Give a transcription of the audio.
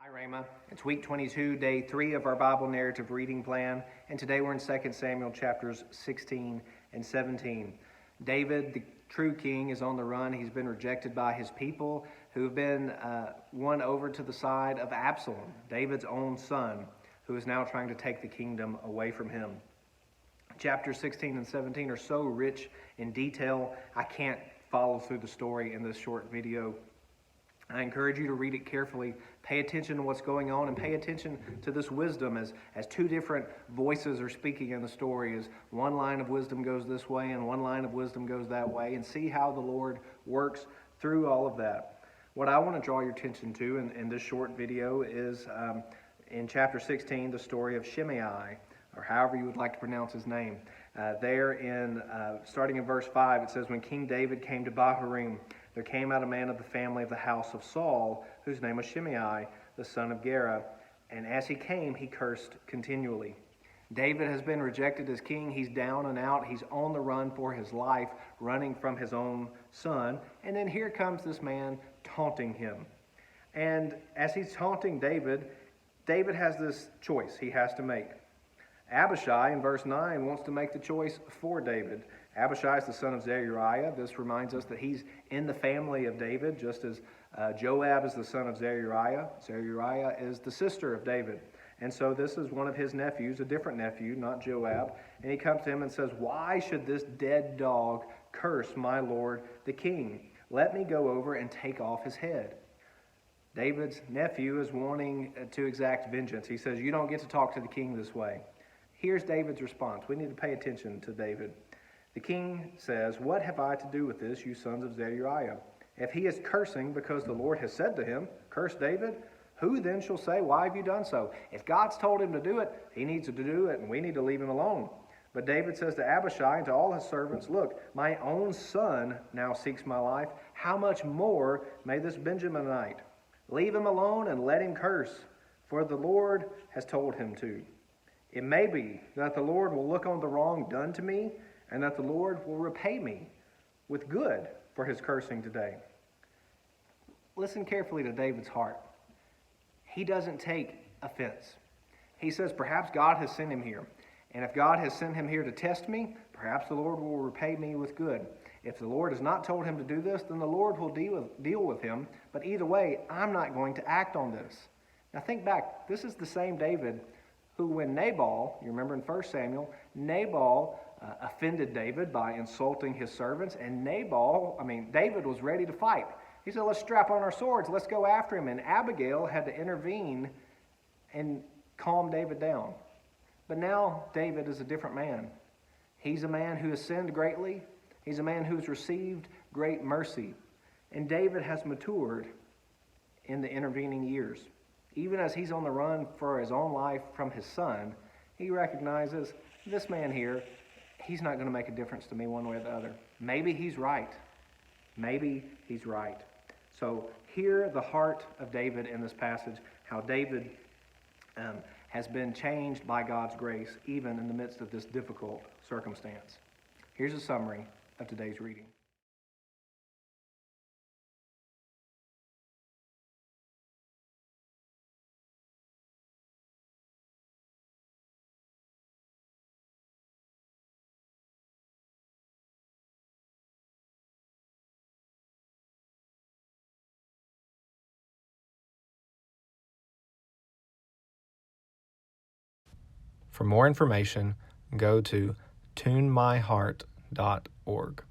Hi, Rhema. It's week 22, day 3 of our Bible narrative reading plan, and today we're in 2 Samuel chapters 16 and 17. David, the true king, is on the run. He's been rejected by his people, who have been won over to the side of Absalom, David's own son, who is now trying to take the kingdom away from him. Chapters 16 and 17 are so rich in detail, I can't follow through the story in this short video. I encourage you to read it carefully, pay attention to what's going on, and pay attention to this wisdom as two different voices are speaking in the story, as one line of wisdom goes this way and one line of wisdom goes that way, and see how the Lord works through all of that. What I want to draw your attention to in this short video is in chapter 16, the story of Shimei, or however you would like to pronounce his name. Starting in verse 5, it says, "When King David came to Bahurim, there came out a man of the family of the house of Saul, whose name was Shimei, the son of Gera. And as he came, he cursed continually." David has been rejected as king. He's down and out. He's on the run for his life, running from his own son. And then here comes this man taunting him. And as he's taunting David, David has this choice he has to make. Abishai, in verse 9, wants to make the choice for David. Abishai is the son of Zeruiah. This reminds us that he's in the family of David, just as Joab is the son of Zeruiah. Zeruiah is the sister of David. And so this is one of his nephews, a different nephew, not Joab. And he comes to him and says, "Why should this dead dog curse my lord the king? Let me go over and take off his head." David's nephew is wanting to exact vengeance. He says, "You don't get to talk to the king this way." Here's David's response. We need to pay attention to David. The king says, "What have I to do with this, you sons of Zeruiah? If he is cursing because the Lord has said to him, 'Curse David,' who then shall say, 'Why have you done so?' If God's told him to do it, he needs to do it, and we need to leave him alone." But David says to Abishai and to all his servants, "Look, my own son now seeks my life. How much more may this Benjaminite? Leave him alone and let him curse, for the Lord has told him to. It may be that the Lord will look on the wrong done to me, and that the Lord will repay me with good for his cursing today." Listen carefully to David's heart. He doesn't take offense. He says, perhaps God has sent him here. And if God has sent him here to test me, perhaps the Lord will repay me with good. If the Lord has not told him to do this, then the Lord will deal with him. But either way, I'm not going to act on this. Now think back. This is the same David who, when Nabal, you remember in 1 Samuel, Nabal offended David by insulting his servants, and David was ready to fight. He said, "Let's strap on our swords, let's go after him." And Abigail had to intervene and calm David down. But now David is a different man. He's a man who has sinned greatly. He's a man who has received great mercy. And David has matured in the intervening years. Even as he's on the run for his own life from his son, he recognizes this man here, he's not going to make a difference to me one way or the other. Maybe he's right. Maybe he's right. So hear the heart of David in this passage, how David has been changed by God's grace, even in the midst of this difficult circumstance. Here's a summary of today's reading. For more information, go to tunemyheart.org.